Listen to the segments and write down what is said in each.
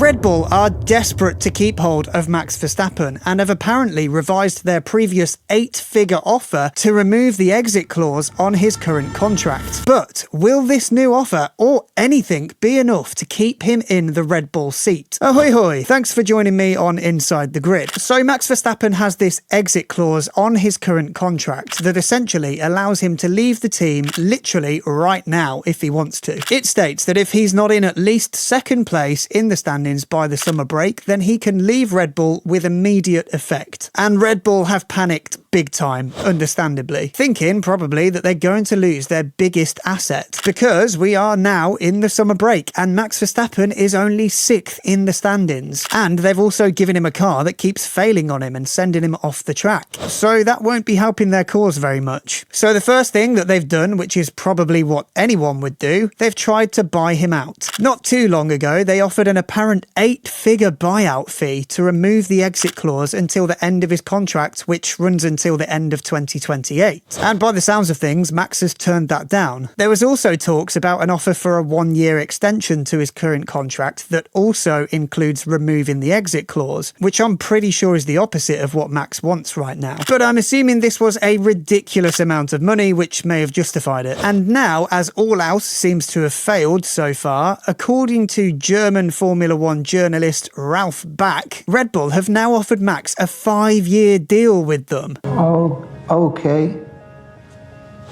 Red Bull are desperate to keep hold of Max Verstappen and have apparently revised their previous 8-figure offer to remove the exit clause on his current contract. But will this new offer or anything be enough to keep him in the Red Bull seat? Ahoy hoy, thanks for joining me on Inside the Grid. So Max Verstappen has this exit clause on his current contract that essentially allows him to leave the team literally right now if he wants to. It states that if he's not in at least second place in the standings by the summer break, then he can leave Red Bull with immediate effect. And Red Bull have panicked big time, understandably, thinking probably that they're going to lose their biggest asset, because we are now in the summer break and Max Verstappen is only 6th in the standings, and they've also given him a car that keeps failing on him and sending him off the track, so that won't be helping their cause very much. So the first thing that they've done, which is probably what anyone would do, they've tried to buy him out. Not too long ago they offered an apparent 8-figure buyout fee to remove the exit clause until the end of his contract, which runs until the end of 2028. And by the sounds of things, Max has turned that down. There was also talks about an offer for a 1-year extension to his current contract that also includes removing the exit clause, which I'm pretty sure is the opposite of what Max wants right now. But I'm assuming this was a ridiculous amount of money which may have justified it. And now, as all else seems to have failed so far, according to German Formula 1 journalist Ralph Back, Red Bull have now offered Max a 5-year deal with them. Oh, okay.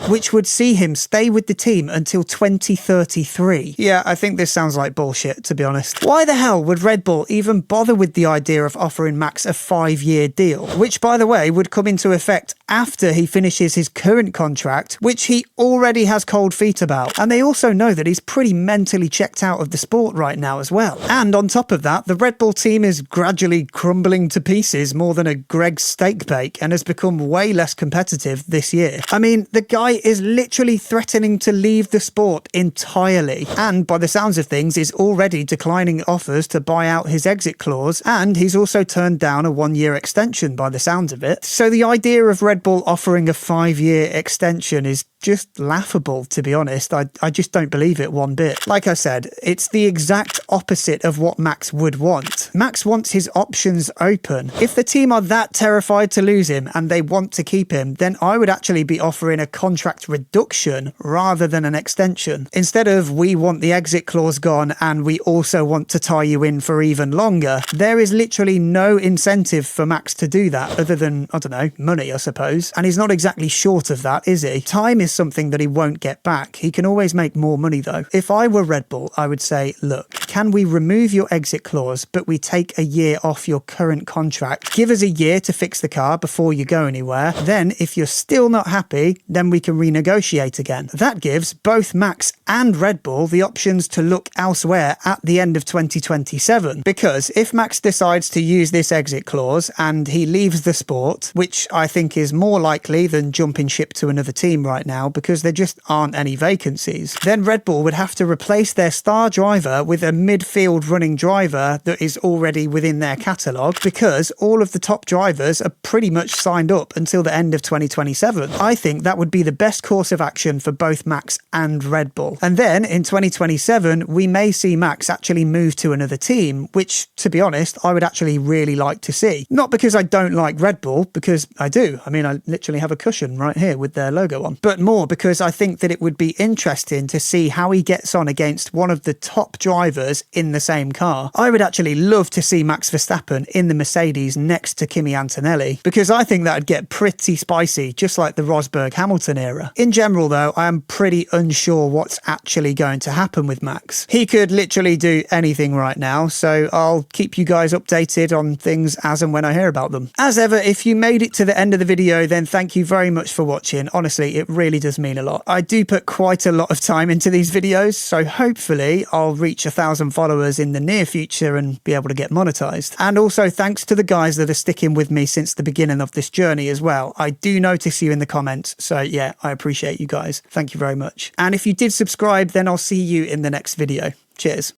Which would see him stay with the team until 2033. Yeah, I think this sounds like bullshit, to be honest. Why the hell would Red Bull even bother with the idea of offering Max a 5-year deal? Which, by the way, would come into effect after he finishes his current contract, which he already has cold feet about. And they also know that he's pretty mentally checked out of the sport right now as well. And on top of that, the Red Bull team is gradually crumbling to pieces more than a Greg's steak bake and has become way less competitive this year. I mean, the guy is literally threatening to leave the sport entirely, and by the sounds of things is already declining offers to buy out his exit clause, and he's also turned down a 1-year extension by the sounds of it. So the idea of Red Bull offering a 5-year extension is just laughable, to be honest. I just don't believe it one bit. Like I said, it's the exact opposite of what Max would want. Max wants his options open. If the team are that terrified to lose him and they want to keep him, then I would actually be offering a contract reduction rather than an extension. Instead of we want the exit clause gone and we also want to tie you in for even longer, there is literally no incentive for Max to do that other than, I don't know, money, I suppose. And he's not exactly short of that, is he? Time is something that he won't get back. He can always make more money though. If I were Red Bull, I would say, look, can we remove your exit clause, but we take a year off your current contract? Give us a year to fix the car before you go anywhere. Then if you're still not happy, then we can renegotiate again. That gives both Max and Red Bull the options to look elsewhere at the end of 2027. Because if Max decides to use this exit clause and he leaves the sport, which I think is more likely than jumping ship to another team right now, because there just aren't any vacancies, then Red Bull would have to replace their star driver with a midfield running driver that is already within their catalogue, because all of the top drivers are pretty much signed up until the end of 2027. I think that would be the best course of action for both Max and Red Bull. And then in 2027, we may see Max actually move to another team, which, to be honest, I would actually really like to see. Not because I don't like Red Bull, because I do. I mean, I literally have a cushion right here with their logo on. But more because I think that it would be interesting to see how he gets on against one of the top drivers in the same car. I would actually love to see Max Verstappen in the Mercedes next to Kimi Antonelli, because I think that would get pretty spicy, just like the Rosberg-Hamilton era. In general though, I am pretty unsure what's actually going to happen with Max. He could literally do anything right now, so I'll keep you guys updated on things as and when I hear about them. As ever, if you made it to the end of the video, then thank you very much for watching. Honestly, it really does mean a lot. I do put quite a lot of time into these videos, so hopefully I'll reach 1,000 followers in the near future and be able to get monetized. And also thanks to the guys that are sticking with me since the beginning of this journey as well. I do notice you in the comments, so yeah, I appreciate you guys. Thank you very much. And if you did subscribe, then I'll see you in the next video. Cheers.